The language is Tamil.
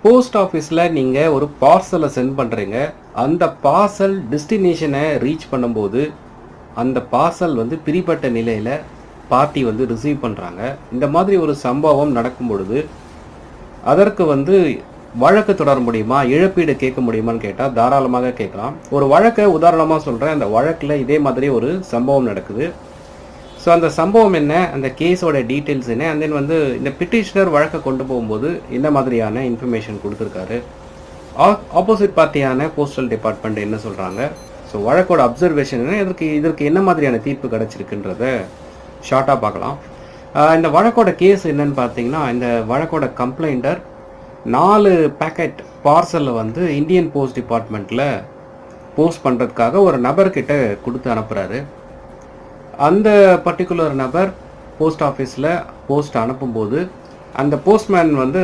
போஸ்ட் ஆஃபீஸில் நீங்கள் ஒரு பார்சலை சென்ட் பண்ணுறீங்க. அந்த பார்சல் டெஸ்டினேஷனை ரீச் பண்ணும்போது அந்த பார்சல் வந்து பிரிபட்ட நிலையில் பார்ட்டி வந்து ரிசீவ் பண்ணுறாங்க. இந்த மாதிரி ஒரு சம்பவம் நடக்கும் பொழுது அதற்கு வந்து வழக்கு தொடர முடியுமா, இழப்பீடு கேட்க முடியுமான்னு கேட்டால் தாராளமாக கேட்கலாம். ஒரு வழக்கை உதாரணமாக சொல்கிறேன். அந்த வழக்கில் இதே மாதிரி ஒரு சம்பவம் நடக்குது. ஸோ அந்த சம்பவம் என்ன, அந்த கேஸோட டீட்டெயில்ஸ் என்ன, அண்ட் தென் வந்து இந்த பிட்டிஷனர் வழக்கை கொண்டு போகும்போது என்ன மாதிரியான இன்ஃபர்மேஷன் கொடுத்துருக்காரு, ஆப்போசிட் பார்ட்டியான போஸ்டல் டிபார்ட்மெண்ட் என்ன சொல்கிறாங்க, ஸோ வழக்கோட அப்சர்வேஷன் என்ன, இதற்கு என்ன மாதிரியான தீர்ப்பு கிடச்சிருக்குன்றத ஷார்ட்டாக பார்க்கலாம். இந்த வழக்கோட கேஸ் என்னன்னு பார்த்தீங்கன்னா, இந்த வழக்கோட கம்ப்ளைண்டர் 4 பேக்கெட் பார்சலில் வந்து இந்தியன் போஸ்ட் டிபார்ட்மெண்ட்டில் போஸ்ட் பண்ணுறதுக்காக ஒரு நபர்கிட்ட கொடுத்து அனுப்புகிறாரு. அந்த பர்டிகுலர் நபர் போஸ்ட் ஆஃபீஸில் போஸ்ட் அனுப்பும்போது அந்த போஸ்ட்மேன் வந்து